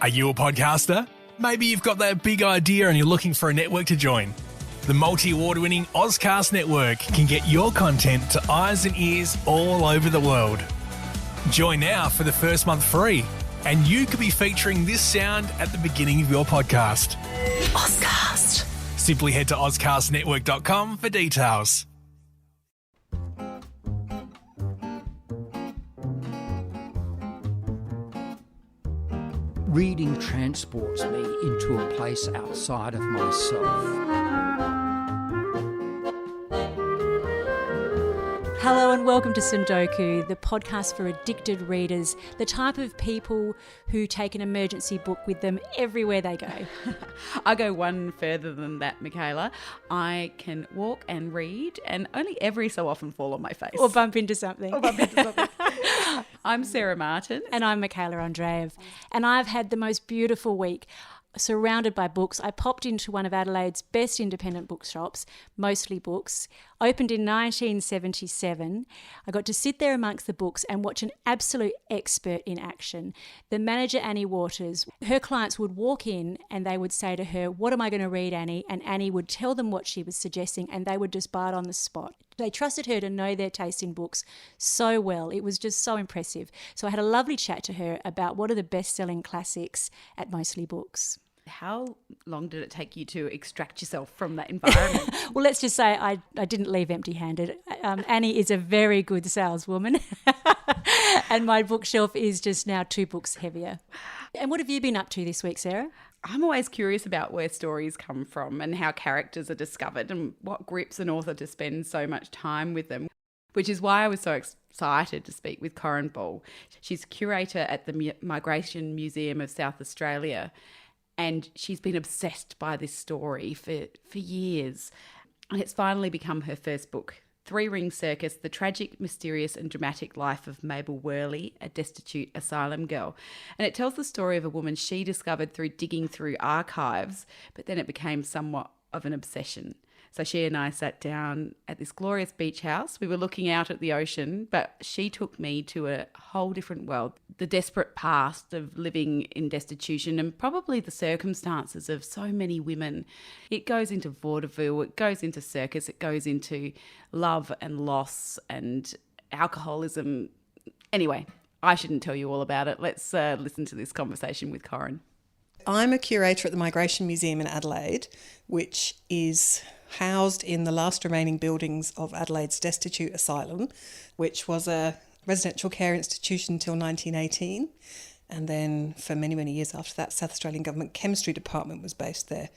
Are you a podcaster? Maybe you've got that big idea and you're looking for a network to join. The multi-award-winning Ozcast Network can get your content to eyes and ears all over the world. Join now for the first month free, and you could be featuring this sound at the beginning of your podcast. Ozcast. Simply head to ozcastnetwork.com for details. Reading transports me into a place outside of myself. Hello and welcome to Sundoku, the podcast for addicted readers, the type of people who take an emergency book with them everywhere they go. I go one further than that, Michaela. I can walk and read and only every so often fall on my face. Or bump into something. I'm Sarah Martin. And I'm Michaela Andreev. And I've had the most beautiful week. Surrounded by books, I popped into one of Adelaide's best independent bookshops, Mostly Books, opened in 1977. I got to sit there amongst the books and watch an absolute expert in action. The manager, Annie Waters, her clients would walk in and they would say to her, "What am I going to read, Annie?" And Annie would tell them what she was suggesting and they would just buy it on the spot. They trusted her to know their taste in books so well. It was just so impressive. So I had a lovely chat to her about what are the best-selling classics at Mostly Books. How long did it take you to extract yourself from that environment? Well, let's just say I didn't leave empty-handed. Annie is a very good saleswoman and my bookshelf is just now 2 books heavier. And what have you been up to this week, Sarah? I'm always curious about where stories come from and how characters are discovered and what grips an author to spend so much time with them, which is why I was so excited to speak with Corinne Ball. She's curator at the Migration Museum of South Australia, and she's been obsessed by this story for years. And it's finally become her first book, Three-Ring Circus, The Tragic, Mysterious and Dramatic Life of Mabel Worley, a Destitute Asylum Girl. And it tells the story of a woman she discovered through digging through archives, but then it became somewhat of an obsession. So she and I sat down at this glorious beach house. We were looking out at the ocean, but she took me to a whole different world. The desperate past of living in destitution and probably the circumstances of so many women. It goes into vaudeville, it goes into circus, it goes into love and loss and alcoholism. Anyway, I shouldn't tell you all about it. Let's listen to this conversation with Corinne. I'm a curator at the Migration Museum in Adelaide, which is housed in the last remaining buildings of Adelaide's Destitute Asylum, which was a residential care institution until 1918. And then for many, many years after that, South Australian Government Chemistry Department was based there.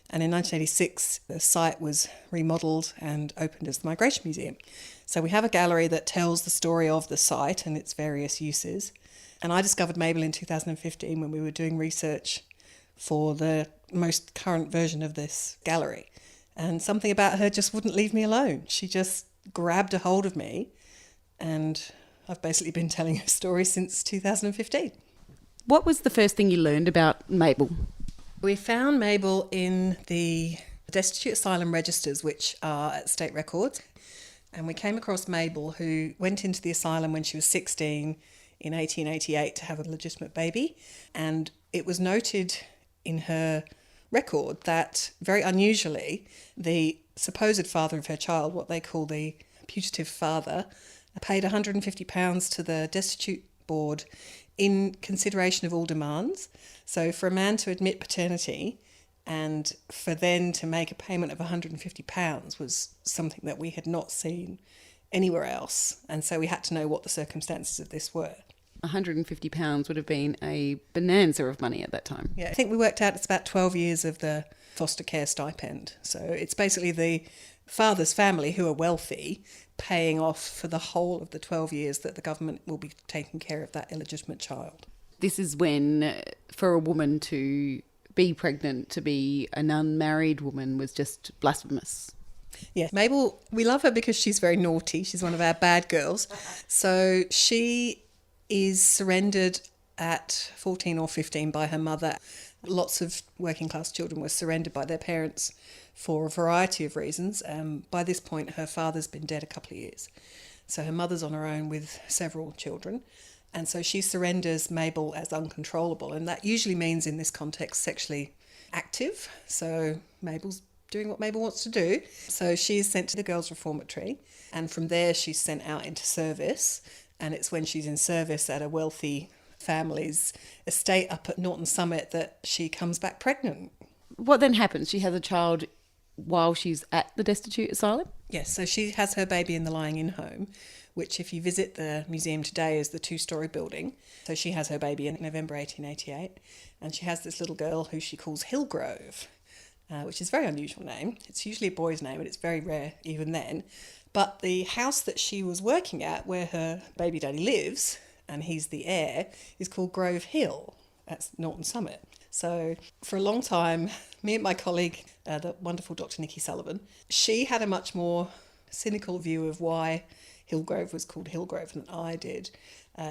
And in 1986, the site was remodelled and opened as the Migration Museum. So we have a gallery that tells the story of the site and its various uses. And I discovered Mabel in 2015 when we were doing research for the most current version of this gallery. And something about her just wouldn't leave me alone. She just grabbed a hold of me, and I've basically been telling her story since 2015. What was the first thing you learned about Mabel? We found Mabel in the Destitute Asylum registers, which are at State Records. And we came across Mabel, who went into the asylum when she was 16 in 1888 to have a legitimate baby. And it was noted in her record that, very unusually, the supposed father of her child, what they call the putative father, paid £150 to the Destitute Board in consideration of all demands. So for a man to admit paternity and for then to make a payment of £150 was something that we had not seen anywhere else. And so we had to know what the circumstances of this were. £150 would have been a bonanza of money at that time. Yeah, I think we worked out it's about 12 years of the foster care stipend. So it's basically the father's family, who are wealthy, paying off for the whole of the 12 years that the government will be taking care of that illegitimate child. This is when, for a woman to be pregnant, to be an unmarried woman, was just blasphemous. Yeah, Mabel, we love her because she's very naughty. She's one of our bad girls. So she is surrendered at 14 or 15 by her mother. Lots of working class children were surrendered by their parents for a variety of reasons. By this point, her father's been dead a couple of years. So her mother's on her own with several children. And so she surrenders Mabel as uncontrollable. And that usually means, in this context, sexually active. So Mabel's doing what Mabel wants to do. So she's sent to the girls' reformatory. And from there, she's sent out into service. And it's when she's in service at a wealthy family's estate up at Norton Summit that she comes back pregnant. What then happens? She has a child while she's at the destitute asylum? Yes, so she has her baby in the lying-in home, which if you visit the museum today is the 2-storey building. So she has her baby in November 1888, and she has this little girl who she calls Hillgrove, which is a very unusual name. It's usually a boy's name, and it's very rare even then. But the house that she was working at, where her baby daddy lives, and he's the heir, is called Grove Hill. That's Norton Summit. So for a long time, me and my colleague, the wonderful Dr. Nikki Sullivan, she had a much more cynical view of why Hillgrove was called Hillgrove than I did.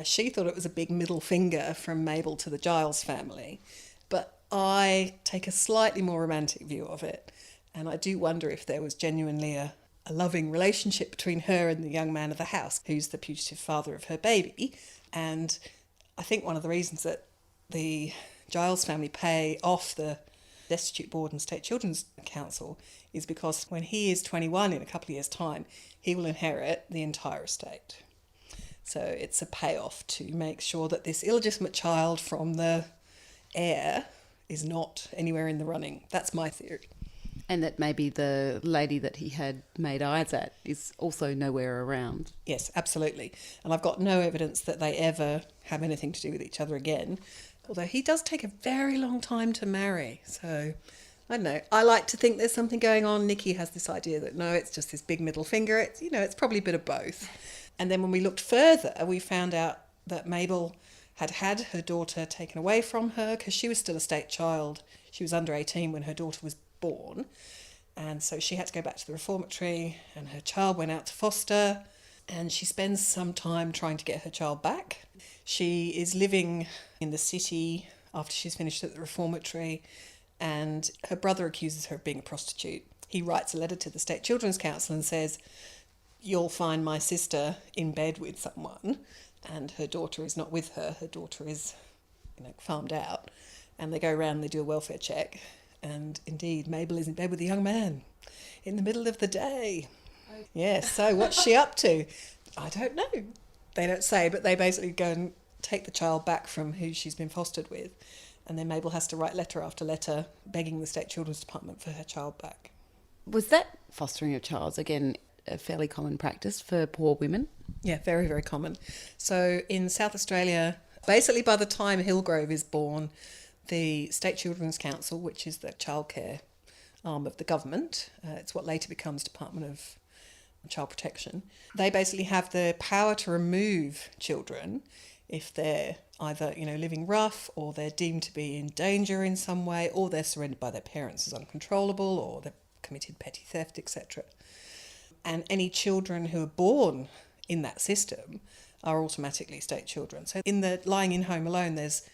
She thought it was a big middle finger from Mabel to the Giles family, but I take a slightly more romantic view of it, and I do wonder if there was genuinely a loving relationship between her and the young man of the house, who's the putative father of her baby. And I think one of the reasons that the Giles family pay off the Destitute Board and State Children's Council is because when he is 21 in a couple of years' time, he will inherit the entire estate. So it's a payoff to make sure that this illegitimate child from the heir is not anywhere in the running. That's my theory. And that maybe the lady that he had made eyes at is also nowhere around. Yes, absolutely. And I've got no evidence that they ever have anything to do with each other again. Although he does take a very long time to marry. So, I don't know. I like to think there's something going on. Nikki has this idea that, no, it's just this big middle finger. It's, it's probably a bit of both. And then when we looked further, we found out that Mabel had had her daughter taken away from her because she was still a state child. She was under 18 when her daughter was born. And so she had to go back to the reformatory, and her child went out to foster, and she spends some time trying to get her child back. She is living in the city after she's finished at the reformatory, and her brother accuses her of being a prostitute. He writes a letter to the State Children's Council and says, "You'll find my sister in bed with someone," and her daughter is not with her. Her daughter is, farmed out. And they go around and they do a welfare check. And indeed, Mabel is in bed with a young man in the middle of the day. Yes, so what's she up to? I don't know. They don't say, but they basically go and take the child back from who she's been fostered with. And then Mabel has to write letter after letter begging the State Children's Department for her child back. Was that fostering of child, again, a fairly common practice for poor women? Yeah, very, very common. So in South Australia, basically by the time Hillgrove is born, the State Children's Council, which is the childcare arm of the government, it's what later becomes Department of Child Protection, they basically have the power to remove children if they're either, living rough, or they're deemed to be in danger in some way, or they're surrendered by their parents as uncontrollable, or they've committed petty theft, etc. And any children who are born in that system are automatically state children. So in the lying-in home alone, there's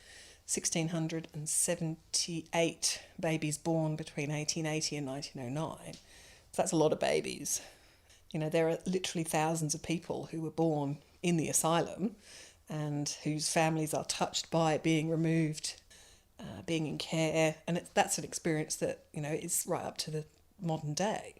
1,678 babies born between 1880 and 1909. So that's a lot of babies. There are literally thousands of people who were born in the asylum and whose families are touched by being removed, being in care. And that's an experience that, is right up to the modern day.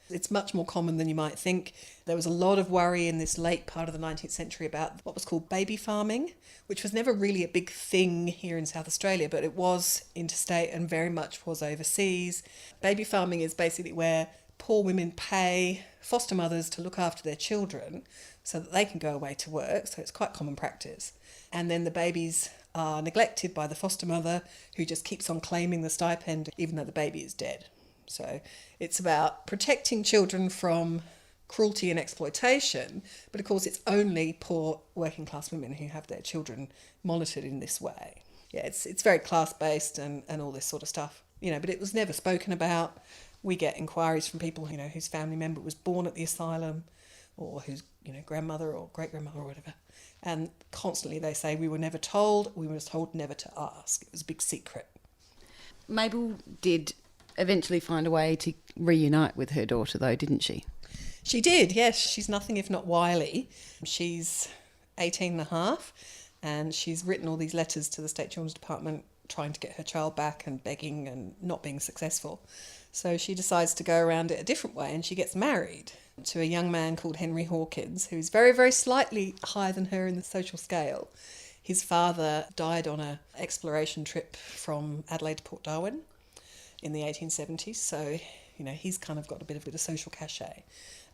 It's much more common than you might think. There was a lot of worry in this late part of the 19th century about what was called baby farming, which was never really a big thing here in South Australia, but it was interstate and very much was overseas. Baby farming is basically where poor women pay foster mothers to look after their children so that they can go away to work. So it's quite common practice. And then the babies are neglected by the foster mother, who just keeps on claiming the stipend even though the baby is dead. So it's about protecting children from cruelty and exploitation, but of course it's only poor working class women who have their children monitored in this way. Yeah, it's very class-based and all this sort of stuff, but it was never spoken about. We get inquiries from people, whose family member was born at the asylum, or whose, grandmother or great-grandmother or whatever, and constantly they say, we were never told, we were told never to ask. It was a big secret. Mabel did eventually find a way to reunite with her daughter, though, didn't she? She did, yes. She's nothing if not wily. She's 18 and a half, And she's written all these letters to the State Children's Department trying to get her child back and begging and not being successful. So she decides to go around it a different way, and she gets married to a young man called Henry Hawkins, who's very, very slightly higher than her in the social scale. His father died on an exploration trip from Adelaide to Port Darwin in the 1870s, so, you know, he's kind of got a bit of social cachet.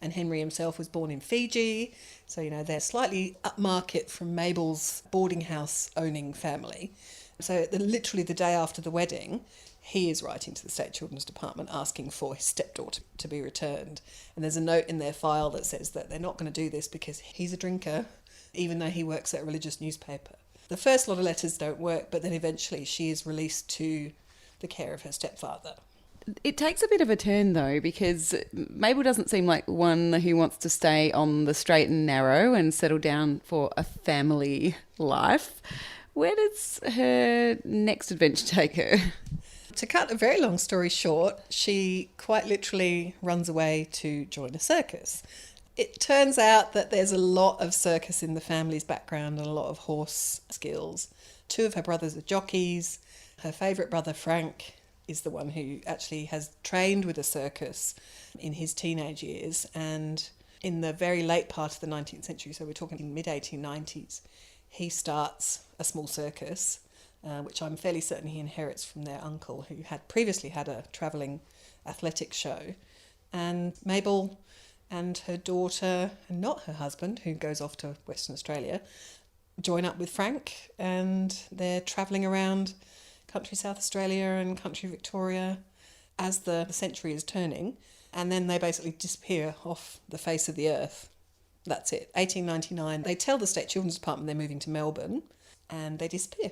And Henry himself was born in Fiji, so, you know, they're slightly upmarket from Mabel's boarding house owning family. So literally the day after the wedding, he is writing to the State Children's Department asking for his stepdaughter to be returned. And there's a note in their file that says that they're not going to do this because he's a drinker, even though he works at a religious newspaper. The first lot of letters don't work, but then eventually she is released to the care of her stepfather. It takes a bit of a turn, though, because Mabel doesn't seem like one who wants to stay on the straight and narrow and settle down for a family life. Where does her next adventure take her? To cut a very long story short, she quite literally runs away to join a circus. It turns out that there's a lot of circus in the family's background and a lot of horse skills. Two of her brothers are jockeys. Her favourite brother, Frank, is the one who actually has trained with a circus in his teenage years. And in the very late part of the 19th century, so we're talking mid-1890s, he starts a small circus, which I'm fairly certain he inherits from their uncle, who had previously had a travelling athletics show. And Mabel and her daughter, and not her husband, who goes off to Western Australia, join up with Frank, and they're travelling around country South Australia and country Victoria as the century is turning, and then they basically disappear off the face of the earth. That's it. 1899, they tell the State Children's Department they're moving to Melbourne, and they disappear.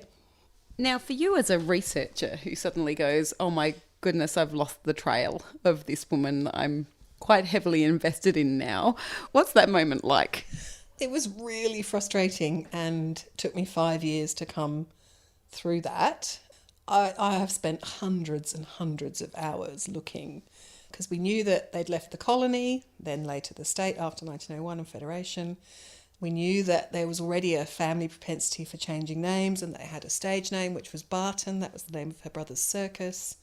Now, for you as a researcher who suddenly goes, oh my goodness, I've lost the trail of this woman I'm quite heavily invested in now, what's that moment like? It was really frustrating and took me 5 years to come through that. I have spent hundreds and hundreds of hours looking, because we knew that they'd left the colony, then later the state after 1901 and Federation. We knew that there was already a family propensity for changing names, and they had a stage name, which was Barton. That was the name of her brother's circus.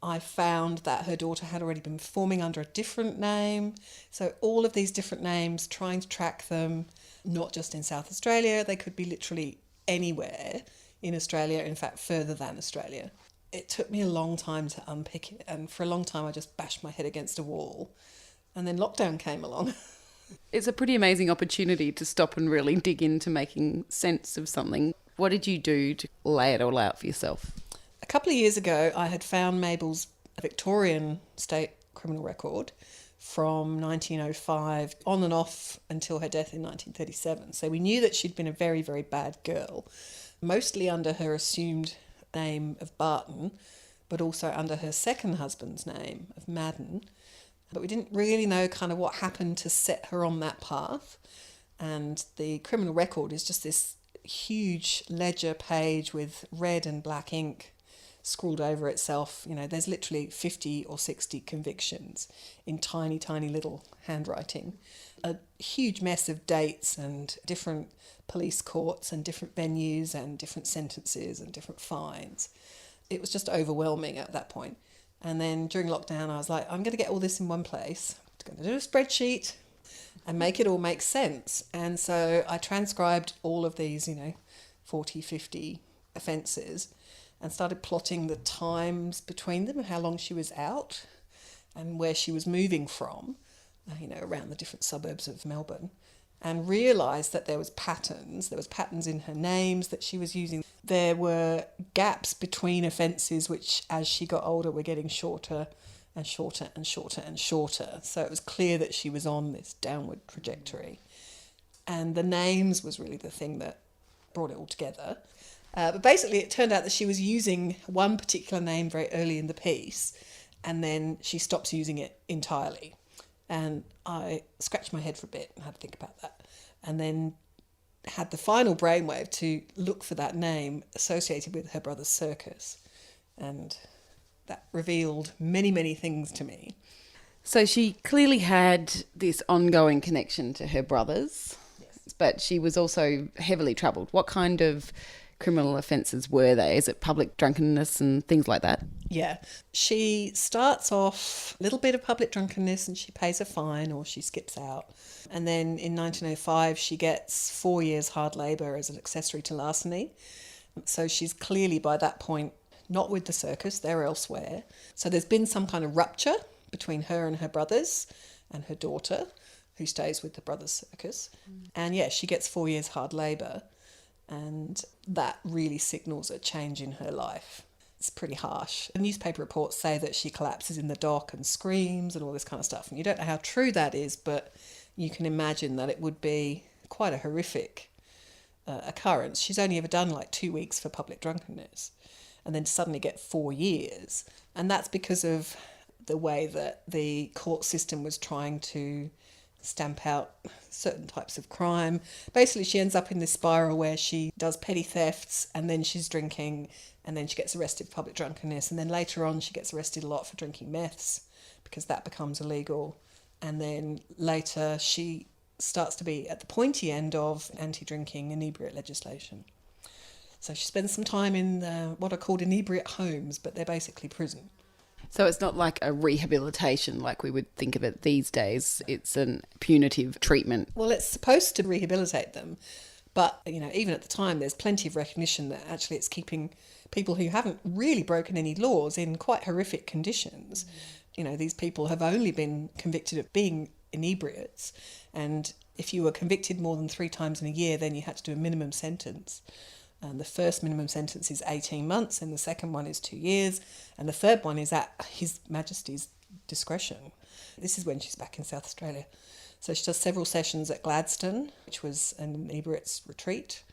I found that her daughter had already been performing under a different name. So all of these different names, trying to track them, not just in South Australia, they could be literally anywhere in Australia, in fact, further than Australia. It took me a long time to unpick it, and for a long time I just bashed my head against a wall. And then lockdown came along. It's a pretty amazing opportunity to stop and really dig into making sense of something. What did you do to lay it all out for yourself? A couple of years ago, I had found Mabel's Victorian state criminal record from 1905 on and off until her death in 1937. So we knew that she'd been a very, very bad girl, mostly under her assumed name of Barton, but also under her second husband's name of Madden. But we didn't really know kind of what happened to set her on that path. And the criminal record is just this huge ledger page with red and black ink scrawled over itself. You know, there's literally 50 or 60 convictions in tiny, tiny little handwriting. A huge mess of dates and different police courts and different venues and different sentences and different fines. It was just overwhelming at that point. And then during lockdown, I was like, I'm going to get all this in one place. I'm going to do a spreadsheet and make it all make sense. And so I transcribed all of these, 40, 50 offences and started plotting the times between them and how long she was out and where she was moving from, around the different suburbs of Melbourne, and realised that there was patterns. There was patterns in her names that she was using. There were gaps between offences which, as she got older, were getting shorter and shorter and shorter and shorter. So it was clear that she was on this downward trajectory. And the names was really the thing that brought it all together. But basically it turned out that she was using one particular name very early in the piece, and then she stops using it entirely. And I scratched my head for a bit and had to think about that. And then had the final brainwave to look for that name associated with her brother's circus. And that revealed many, many things to me. So she clearly had this ongoing connection to her brothers. Yes. but she was also heavily troubled. What kind of criminal offences were they? Is it public drunkenness and things like that? Yeah. She starts off a little bit of public drunkenness and she pays a fine or she skips out. And then in 1905, she gets 4 years hard labour as an accessory to larceny. So she's clearly by that point not with the circus, they're elsewhere. So there's been some kind of rupture between her and her brothers and her daughter, who stays with the brothers' circus. And yeah, she gets 4 years hard labour. And that really signals a change in her life. It's pretty harsh. The newspaper reports say that she collapses in the dock and screams and all this kind of stuff. And you don't know how true that is, but you can imagine that it would be quite a horrific occurrence. She's only ever done like 2 weeks for public drunkenness and then suddenly get 4 years. And that's because of the way that the court system was trying to stamp out certain types of crime. Basically, she ends up in this spiral where she does petty thefts and then she's drinking and then she gets arrested for public drunkenness, and then later on she gets arrested a lot for drinking meths because that becomes illegal. And then later she starts to be at the pointy end of anti-drinking inebriate legislation. So she spends some time in what are called inebriate homes, but they're basically prison. So it's not like a rehabilitation like we would think of it these days. It's a punitive treatment. Well, it's supposed to rehabilitate them, but you know, even at the time, there's plenty of recognition that actually it's keeping people who haven't really broken any laws in quite horrific conditions. You know, these people have only been convicted of being inebriates, and if you were convicted more than 3 times in a year, then you had to do a minimum sentence. And the first minimum sentence is 18 months, and the second one is 2 years, and the third one is at His Majesty's discretion. This is when she's back in South Australia. So she does several sessions at Gladstone, which was an inebriates retreat,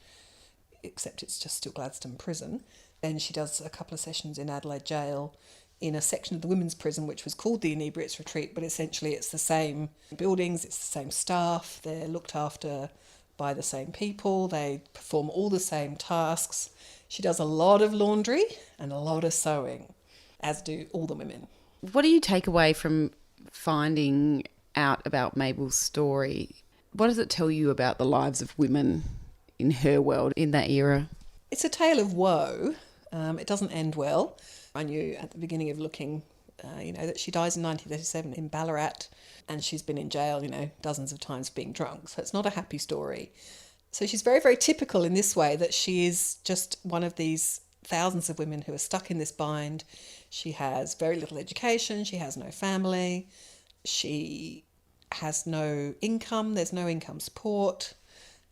except it's just still Gladstone prison. Then she does a couple of sessions in Adelaide jail in a section of the women's prison which was called the inebriates retreat, but essentially it's the same buildings, it's the same staff, they're looked after by the same people, they perform all the same tasks. She does a lot of laundry and a lot of sewing, as do all the women. What do you take away from finding out about Mabel's story? What does it tell you about the lives of women in her world in that era? It's a tale of woe. It doesn't end well. I knew at the beginning of looking, that she dies in 1937 in Ballarat, and she's been in jail, dozens of times being drunk. So it's not a happy story. So she's very, very typical in this way, that she is just one of these thousands of women who are stuck in this bind. She has very little education. She has no family. She has no income. There's no income support.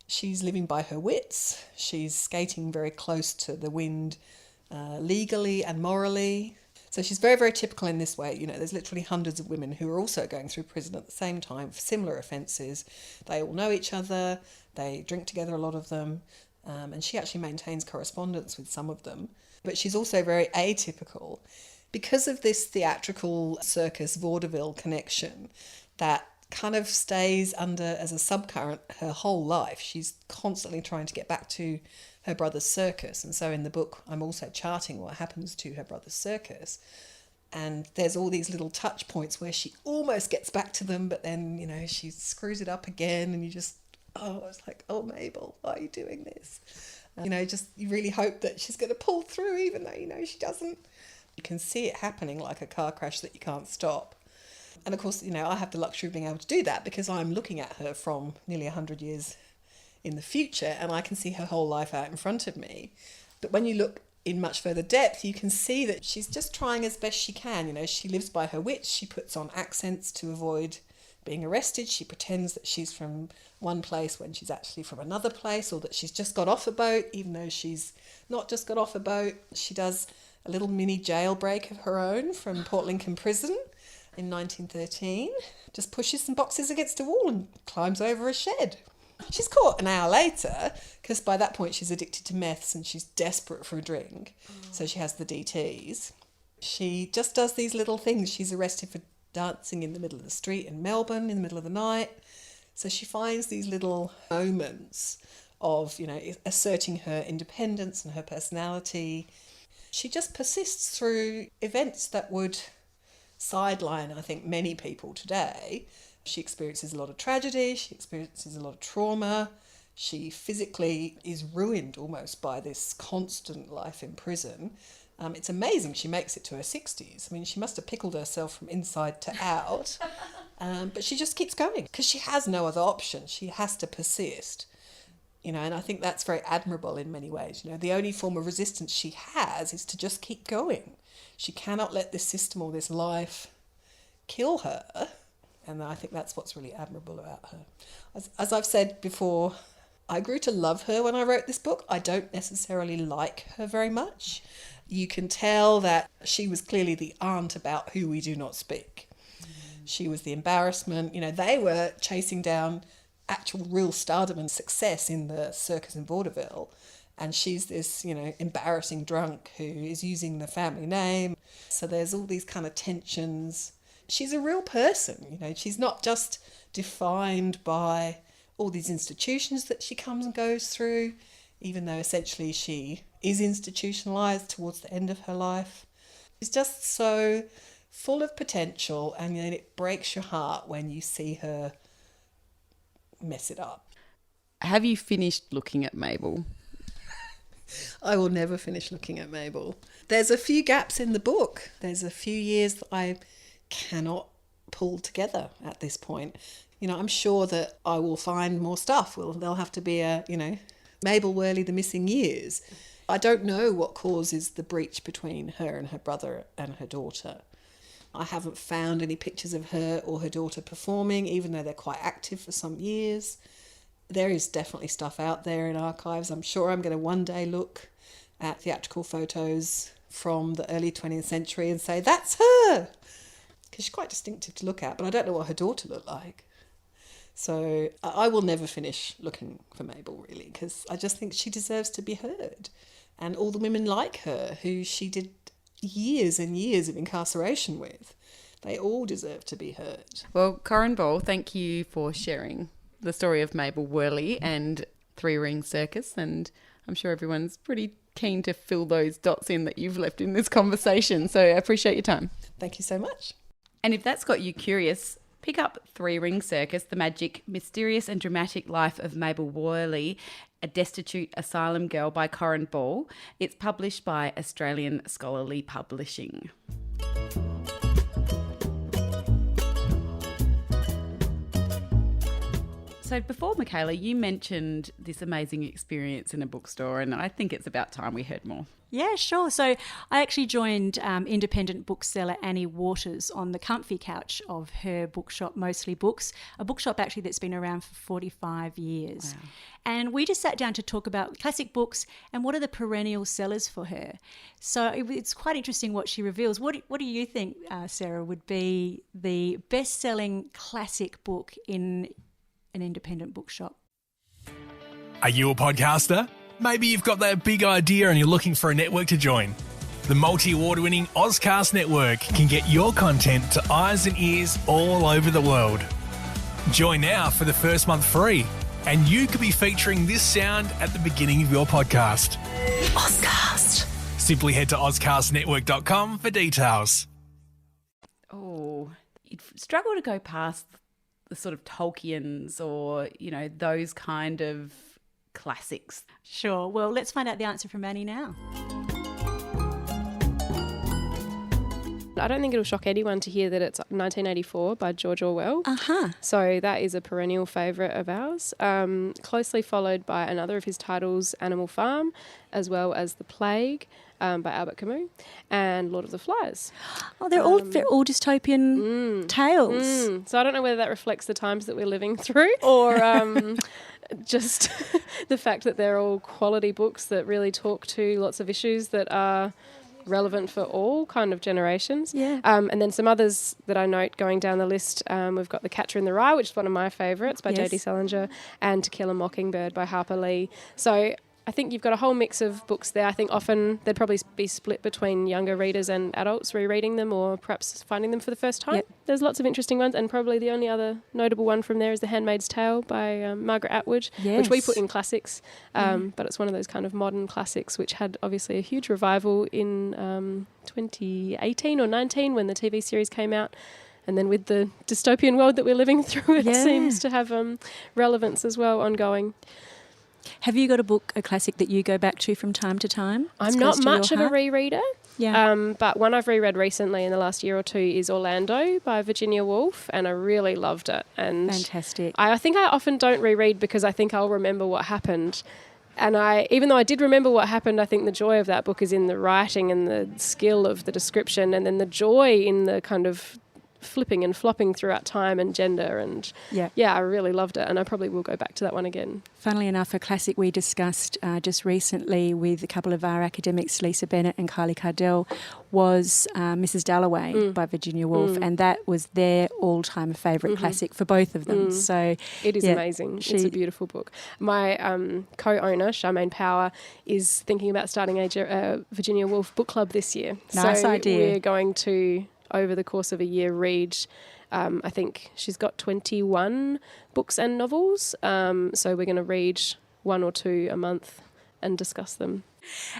She's living by her wits. She's skating very close to the wind legally and morally. So she's very, very typical in this way. There's literally hundreds of women who are also going through prison at the same time for similar offences. They all know each other. They drink together, a lot of them. And she actually maintains correspondence with some of them. But she's also very atypical because of this theatrical circus vaudeville connection that kind of stays under as a subcurrent her whole life. She's constantly trying to get back to her brother's circus. And so in the book, I'm also charting what happens to her brother's circus. And there's all these little touch points where she almost gets back to them, but then, she screws it up again. And you just, it's like, oh, Mabel, why are you doing this? You really hope that she's going to pull through, even though, she doesn't. You can see it happening like a car crash that you can't stop. And of course, I have the luxury of being able to do that because I'm looking at her from nearly 100 years in the future, and I can see her whole life out in front of me. But when you look in much further depth, you can see that she's just trying as best she can. She lives by her wits. She puts on accents to avoid being arrested. She pretends that she's from one place when she's actually from another place, or that she's just got off a boat, even though she's not just got off a boat. She does a little mini jailbreak of her own from Port Lincoln Prison in 1913, just pushes some boxes against a wall and climbs over a shed. She's caught an hour later because by that point she's addicted to meths and she's desperate for a drink. So she has the DTs. She just does these little things. She's arrested for dancing in the middle of the street in Melbourne in the middle of the night. So she finds these little moments of, asserting her independence and her personality. She just persists through events that would sideline, I think, many people today. She experiences a lot of tragedy, she experiences a lot of trauma, She physically is ruined almost by this constant life in prison. It's amazing she makes it to her 60s. I mean, she must have pickled herself from inside to out. But she just keeps going because she has no other option. She has to persist. And I think that's very admirable in many ways. The only form of resistance she has is to just keep going. She cannot let this system or this life kill her. And I think that's what's really admirable about her. As I've said before, I grew to love her when I wrote this book. I don't necessarily like her very much. You can tell that she was clearly the aunt about who we do not speak. She was the embarrassment. They were chasing down actual real stardom and success in the circus in vaudeville. And she's this, embarrassing drunk who is using the family name. So there's all these kind of tensions. She's a real person, she's not just defined by all these institutions that she comes and goes through, even though essentially she is institutionalised towards the end of her life. She's just so full of potential, and then it breaks your heart when you see her mess it up. Have you finished looking at Mabel? I will never finish looking at Mabel. There's a few gaps in the book. There's a few years that I cannot pull together at this point. I'm sure that I will find more stuff. There'll have to be a, Mabel Worley, The Missing Years. I don't know what causes the breach between her and her brother and her daughter. I haven't found any pictures of her or her daughter performing, even though they're quite active for some years. There is definitely stuff out there in archives. I'm sure I'm going to one day look at theatrical photos from the early 20th century and say, that's her! Because she's quite distinctive to look at, but I don't know what her daughter looked like. So I will never finish looking for Mabel, really, because I just think she deserves to be heard. And all the women like her, who she did years and years of incarceration with, they all deserve to be heard. Well, Corinne Ball, thank you for sharing the story of Mabel Worley and Three-Ring Circus, and I'm sure everyone's pretty keen to fill those dots in that you've left in this conversation, so I appreciate your time. Thank you so much. And if that's got you curious, pick up Three-Ring Circus, The Magic, Mysterious and Dramatic Life of Mabel Worley, a Destitute Asylum Girl by Corinne Ball. It's published by Australian Scholarly Publishing. So before, Michaela, you mentioned this amazing experience in a bookstore, and I think it's about time we heard more. Yeah, sure. So I actually joined independent bookseller Annie Waters on the comfy couch of her bookshop, Mostly Books, a bookshop actually that's been around for 45 years. Wow. And we just sat down to talk about classic books and what are the perennial sellers for her. So it's quite interesting what she reveals. What do you think, Sarah, would be the best-selling classic book in an independent bookshop? Are you a podcaster? Maybe you've got that big idea and you're looking for a network to join. The multi-award-winning Ozcast network can get your content to eyes and ears all over the world. Join now for the first month free, and you could be featuring this sound at the beginning of your podcast. Ozcast. Simply head to ozcastnetwork.com for details. Oh, you'd struggle to go past the sort of Tolkien's or, those kind of classics. Sure. Well, let's find out the answer from Annie now. I don't think it'll shock anyone to hear that it's 1984 by George Orwell. So that is a perennial favourite of ours, closely followed by another of his titles, Animal Farm, as well as The Plague by Albert Camus, and Lord of the Flies. Oh, they're all dystopian tales. So I don't know whether that reflects the times that we're living through or just the fact that they're all quality books that really talk to lots of issues that are relevant for all kind of generations. Yeah. And then some others that I note going down the list, we've got The Catcher in the Rye, which is one of my favourites by J.D. Salinger, and To Kill a Mockingbird by Harper Lee. So I think you've got a whole mix of books there. I think often they'd probably be split between younger readers and adults rereading them or perhaps finding them for the first time. Yep. There's lots of interesting ones, and probably the only other notable one from there is The Handmaid's Tale by Margaret Atwood, which we put in classics, but it's one of those kind of modern classics which had obviously a huge revival in 2018 or 19 when the TV series came out. And then with the dystopian world that we're living through, it seems to have relevance as well, ongoing. Have you got a classic that you go back to from time to time? I'm not much of a rereader. Yeah. But one I've reread recently in the last year or two is Orlando by Virginia Woolf, and I really loved it. And Fantastic. I think I often don't reread because I think I'll remember what happened. And even though I did remember what happened, I think the joy of that book is in the writing and the skill of the description, and then the joy in the kind of flipping and flopping throughout time and gender. And I really loved it, and I probably will go back to that one again. Funnily enough, a classic we discussed just recently with a couple of our academics, Lisa Bennett and Kylie Cardell, was Mrs. Dalloway by Virginia Woolf, and that was their all-time favourite classic for both of them. So it is amazing. It's a beautiful book. My co-owner, Charmaine Power, is thinking about starting a Virginia Woolf book club this year. Nice idea. We're going to, over the course of a year, read, I think she's got 21 books and novels. So we're going to read 1 or 2 a month and discuss them.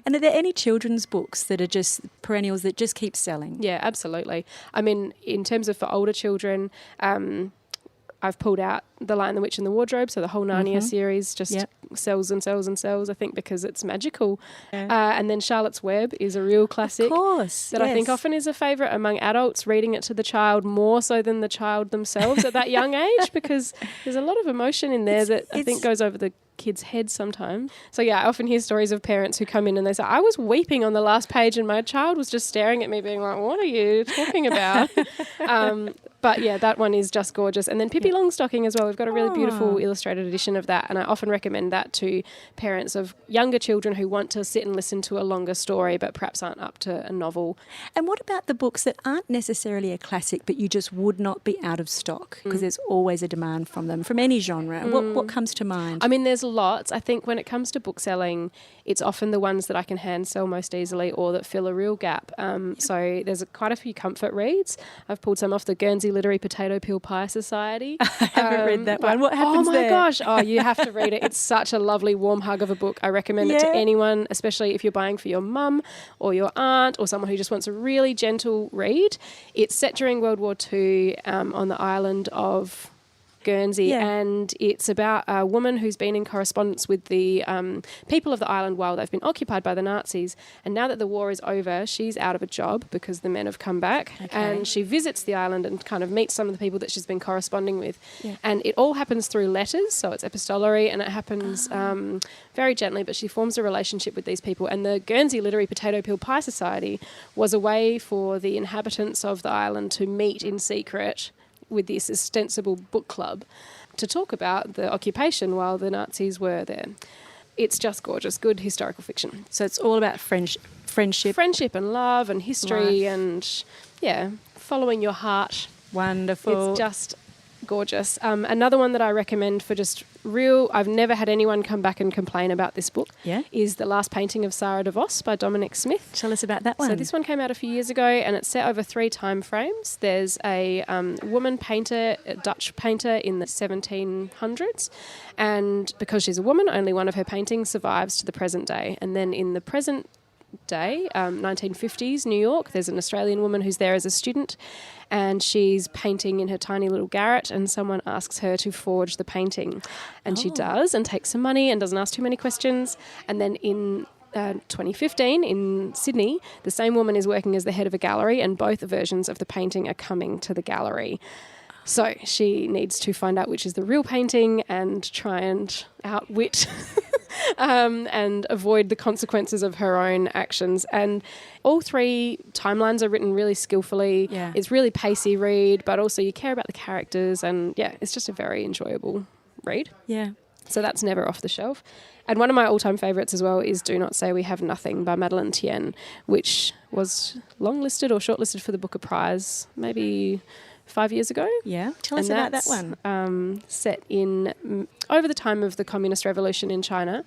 And are there any children's books that are just perennials that just keep selling? Yeah, absolutely. I mean, in terms of for older children, I've pulled out The Lion, the Witch and the Wardrobe, so the whole Narnia series just sells and sells and sells, I think, because it's magical. Yeah. And then Charlotte's Web is a real classic. Of course, that I think often is a favourite among adults, reading it to the child more so than the child themselves at that young age, because there's a lot of emotion in there that I think goes over the kids' heads sometimes. So I often hear stories of parents who come in and they say, I was weeping on the last page and my child was just staring at me being like, what are you talking about? But that one is just gorgeous. And then Pippi Longstocking as well. We've got a really beautiful illustrated edition of that, and I often recommend that to parents of younger children who want to sit and listen to a longer story but perhaps aren't up to a novel. And what about the books that aren't necessarily a classic but you just would not be out of stock because there's always a demand from them, from any genre? What comes to mind? I mean, there's lots. I think when it comes to bookselling, it's often the ones that I can hand sell most easily or that fill a real gap. So there's quite a few comfort reads. I've pulled some off the Guernsey Literary Potato Peel Pie Society. I haven't read that one. What happens there? Oh my gosh. Oh, you have to read it. It's such a lovely warm hug of a book. I recommend it to anyone, especially if you're buying for your mum or your aunt or someone who just wants a really gentle read. It's set during World War II on the island of Guernsey, and it's about a woman who's been in correspondence with the people of the island while they've been occupied by the Nazis, and now that the war is over, she's out of a job because the men have come back, and she visits the island and kind of meets some of the people that she's been corresponding with, and it all happens through letters, so it's epistolary, and it happens very gently, but she forms a relationship with these people. And the Guernsey Literary Potato Peel Pie Society was a way for the inhabitants of the island to meet in secret with this ostensible book club to talk about the occupation while the Nazis were there. It's just gorgeous, good historical fiction. So it's all about friendship. Friendship and love and history and, following your heart. Wonderful. It's just gorgeous. Another one that I recommend for just I've never had anyone come back and complain about this book, is The Last Painting of Sarah de Vos by Dominic Smith. Tell us about that one. So this one came out a few years ago and it's set over 3 time frames. There's a woman painter, a Dutch painter in the 1700s, and because she's a woman, only one of her paintings survives to the present day. And then in the present day, 1950s New York, there's an Australian woman who's there as a student, and she's painting in her tiny little garret, and someone asks her to forge the painting, and she does, and takes some money and doesn't ask too many questions. And then in 2015 in Sydney, the same woman is working as the head of a gallery, and both versions of the painting are coming to the gallery. So she needs to find out which is the real painting and try and outwit and avoid the consequences of her own actions. And all 3 timelines are written really skillfully. Yeah. It's really pacey read, but also you care about the characters, and it's just a very enjoyable read. Yeah. So that's never off the shelf. And one of my all-time favourites as well is Do Not Say We Have Nothing by Madeleine Tien, which was long-listed or shortlisted for the Booker Prize maybe 5 years ago. Yeah, tell us about that one. Set in over the time of the Communist Revolution in China,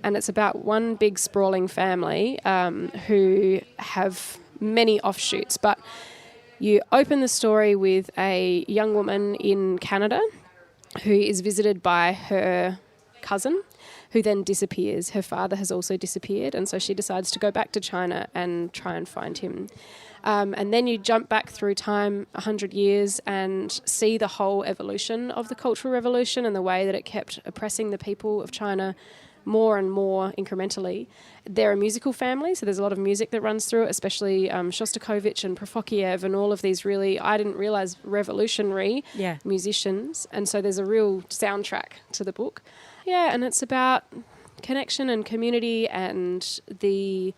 and it's about one big sprawling family who have many offshoots. But you open the story with a young woman in Canada who is visited by her cousin, who then disappears. Her father has also disappeared, and so she decides to go back to China and try and find him. And then you jump back through time 100 years and see the whole evolution of the Cultural Revolution and the way that it kept oppressing the people of China more and more incrementally. They're a musical family, so there's a lot of music that runs through it, especially Shostakovich and Prokofiev and all of these really, I didn't realise, revolutionary musicians. And so there's a real soundtrack to the book. Yeah, and it's about connection and community and the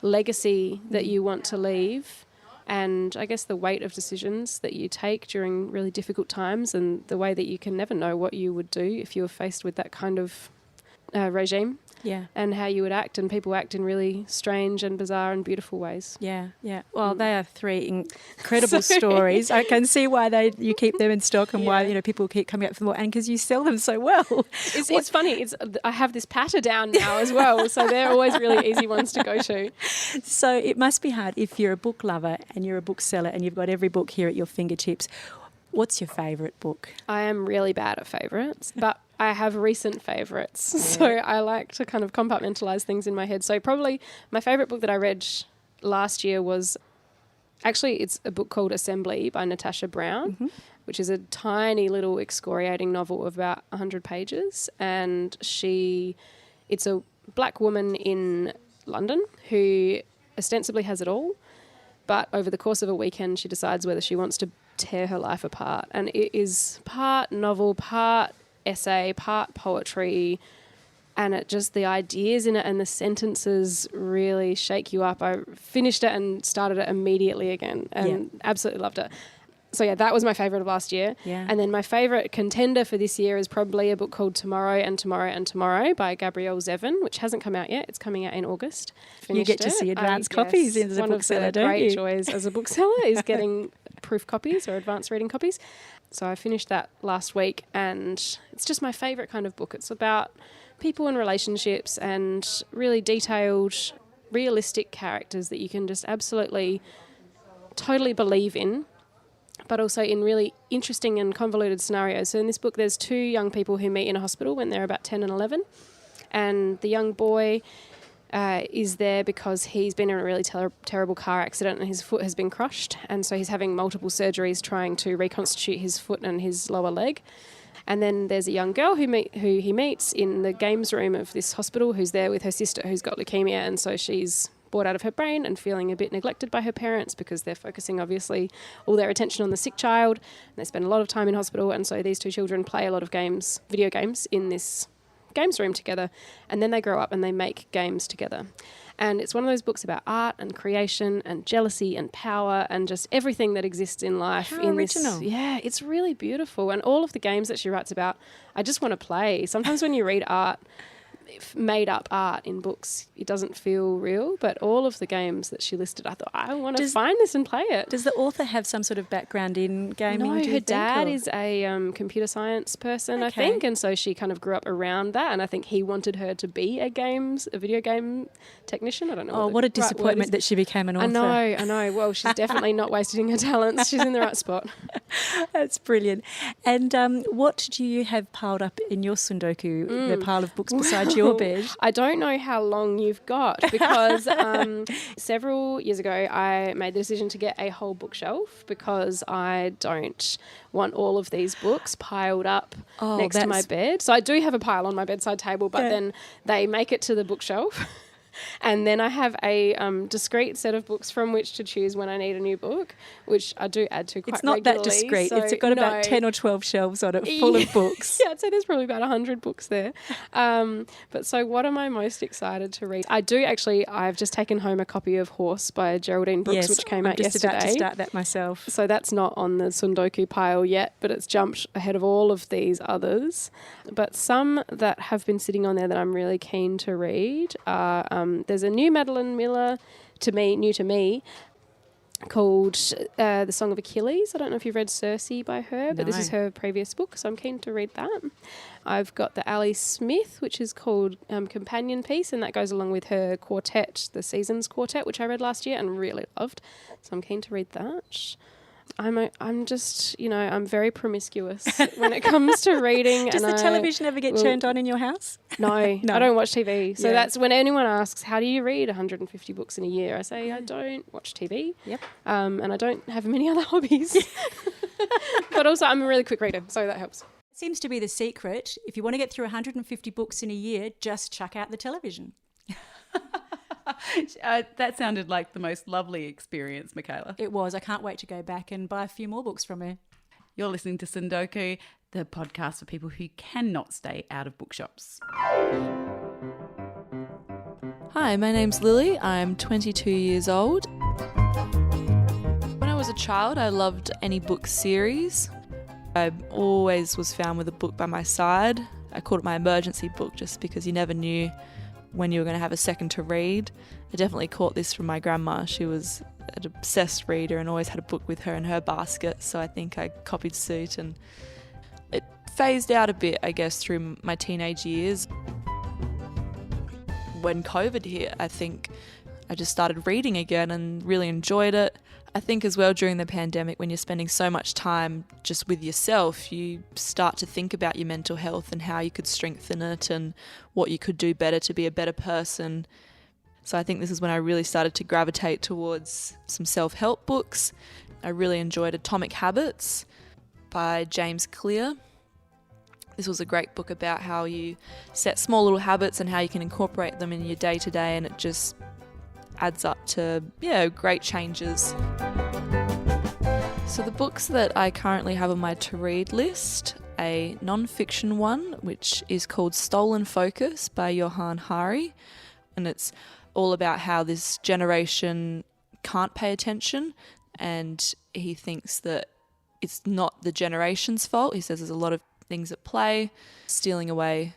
legacy that you want to leave, and I guess the weight of decisions that you take during really difficult times, and the way that you can never know what you would do if you were faced with that kind of regime, and how you would act, and people act in really strange and bizarre and beautiful ways. Well, they are three incredible stories. I can see why you keep them in stock, and why people keep coming up for more, and because you sell them so well. It's funny. I have this patter down now as well, so they're always really easy ones to go to. So it must be hard if you're a book lover and you're a bookseller and you've got every book here at your fingertips. What's your favourite book? I am really bad at favourites, but I have recent favourites. So I like to kind of compartmentalise things in my head. So probably my favourite book that I read last year was, actually it's a book called Assembly by Natasha Brown, which is a tiny little excoriating novel of about 100 pages. And it's a black woman in London who ostensibly has it all, but over the course of a weekend she decides whether she wants to tear her life apart. And it is part novel, part essay, part poetry, and the ideas in it and the sentences really shake you up. I finished it and started it immediately again and absolutely loved it. So that was my favourite of last year. And then my favourite contender for this year is probably a book called Tomorrow and Tomorrow and Tomorrow by Gabrielle Zevin, which hasn't come out yet. It's coming out in August. You get to see advanced copies as a bookseller, don't you? One of the great joys as a bookseller is getting proof copies or advanced reading copies. So I finished that last week, and it's just my favourite kind of book. It's about people and relationships and really detailed, realistic characters that you can just absolutely, totally believe in, but also in really interesting and convoluted scenarios. So in this book, there's two young people who meet in a hospital when they're about 10 and 11. And the young boy is there because he's been in a really terrible car accident and his foot has been crushed. And so he's having multiple surgeries trying to reconstitute his foot and his lower leg. And then there's a young girl who he meets in the games room of this hospital, who's there with her sister who's got leukemia. And so she's bored out of her brain and feeling a bit neglected by her parents because they're focusing obviously all their attention on the sick child. And they spend a lot of time in hospital, and so these two children play a lot of games, video games, in this games room together, and then they grow up and they make games together. And it's one of those books about art and creation and jealousy and power and just everything that exists in life. How original. It's really beautiful. And all of the games that she writes about, I just want to play. Sometimes when you read art, made up art in books, it doesn't feel real, but all of the games that she listed, I thought, I want to find this and play it. Does the author have some sort of background in gaming? No, her dad is a computer science person, I think, and so she kind of grew up around that, and I think he wanted her to be a video game technician. I don't know. What a disappointment that she became an author. I know. Well, she's definitely not wasting her talents. She's in the right spot. That's brilliant. And what do you have piled up in your sundoku, the pile of books beside your bed? I don't know how long you've got, because several years ago I made the decision to get a whole bookshelf because I don't want all of these books piled up next to my bed. So I do have a pile on my bedside table, but then they make it to the bookshelf. And then I have a discrete set of books from which to choose when I need a new book, which I do add to quite regularly. It's not that discrete. So it's got about 10 or 12 shelves on it full of books. Yeah, I'd say there's probably about 100 books there. But so what am I most excited to read? I've just taken home a copy of Horse by Geraldine Brooks, which came out yesterday. I'm just about to start that myself. So that's not on the sundoku pile yet, but it's jumped ahead of all of these others. But some that have been sitting on there that I'm really keen to read are there's a new Madeline Miller, new to me, called The Song of Achilles. I don't know if you've read Circe by her, but this is her previous book, so I'm keen to read that. I've got the Ali Smith, which is called Companion Piece, and that goes along with her quartet, the Seasons Quartet, which I read last year and really loved. So I'm keen to read that. I'm just, I'm very promiscuous when it comes to reading. Does the television ever get turned on in your house? No, I don't watch TV. So that's when anyone asks, how do you read 150 books in a year? I say, I don't watch TV. Yep. And I don't have many other hobbies. But also I'm a really quick reader, so that helps. Seems to be the secret. If you want to get through 150 books in a year, just chuck out the television. That sounded like the most lovely experience, Michaela. It was. I can't wait to go back and buy a few more books from her. You're listening to Sundoku, the podcast for people who cannot stay out of bookshops. Hi, my name's Lily. I'm 22 years old. When I was a child, I loved any book series. I always was found with a book by my side. I called it my emergency book just because you never knew when you were going to have a second to read. I definitely caught this from my grandma. She was an obsessed reader and always had a book with her in her basket, so I think I copied suit, and it phased out a bit, I guess, through my teenage years. When COVID hit, I think I just started reading again and really enjoyed it. I think as well during the pandemic, when you're spending so much time just with yourself, you start to think about your mental health and how you could strengthen it and what you could do better to be a better person. So I think this is when I really started to gravitate towards some self-help books. I really enjoyed Atomic Habits by James Clear. This was a great book about how you set small little habits and how you can incorporate them in your day-to-day, and it just adds up to, great changes. So the books that I currently have on my to-read list, a non-fiction one, which is called Stolen Focus by Johann Hari, and it's all about how this generation can't pay attention, and he thinks that it's not the generation's fault. He says there's a lot of things at play, stealing away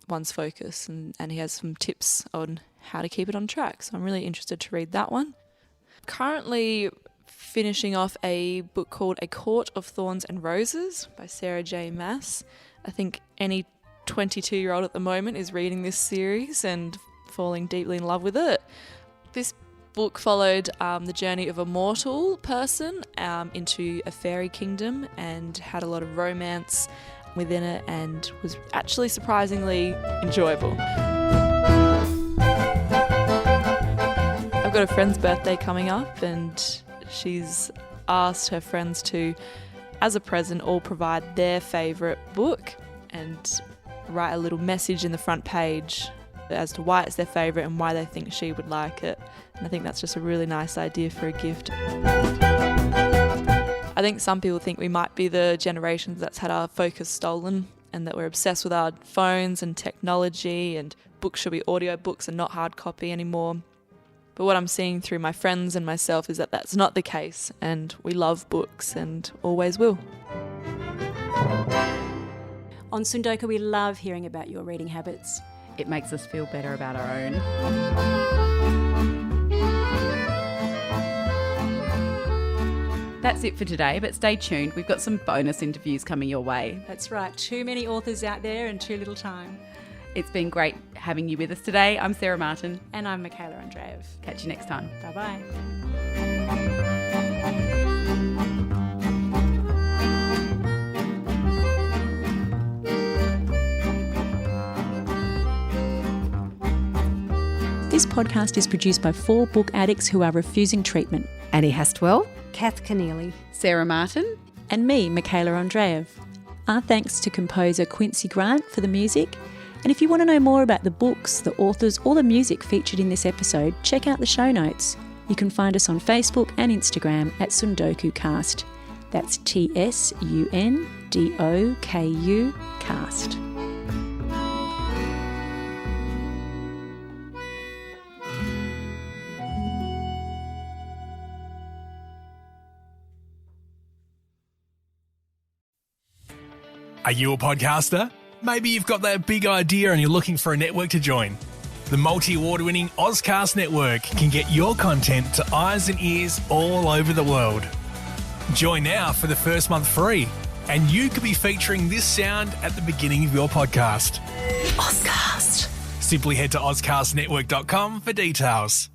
one's focus, and he has some tips on how to keep it on track. So I'm really interested to read that one. Currently finishing off a book called A Court of Thorns and Roses by Sarah J. Maas. I think any 22-year-old at the moment is reading this series and falling deeply in love with it. This book followed the journey of a mortal person into a fairy kingdom and had a lot of romance within it and was actually surprisingly enjoyable. I've got a friend's birthday coming up, and she's asked her friends to, as a present, all provide their favourite book and write a little message in the front page as to why it's their favourite and why they think she would like it. And I think that's just a really nice idea for a gift. I think some people think we might be the generation that's had our focus stolen and that we're obsessed with our phones and technology, and books should be audiobooks and not hard copy anymore. But what I'm seeing through my friends and myself is that that's not the case, and we love books and always will. On Sundoku, we love hearing about your reading habits. It makes us feel better about our own. That's it for today, but stay tuned. We've got some bonus interviews coming your way. That's right. Too many authors out there and too little time. It's been great having you with us today. I'm Sarah Martin. And I'm Michaela Andreev. Catch you next time. Bye-bye. This podcast is produced by 4 book addicts who are refusing treatment. Annie Hastwell, Kath Keneally, Sarah Martin, and me, Michaela Andreev. Our thanks to composer Quincy Grant for the music. And if you want to know more about the books, the authors, or the music featured in this episode, check out the show notes. You can find us on Facebook and Instagram at SundokuCast. That's TSUNDOKU cast. Are you a podcaster? Maybe you've got that big idea and you're looking for a network to join. The multi-award-winning Ozcast network can get your content to eyes and ears all over the world. Join now for the first month free, and you could be featuring this sound at the beginning of your podcast. Ozcast. Simply head to ozcastnetwork.com for details.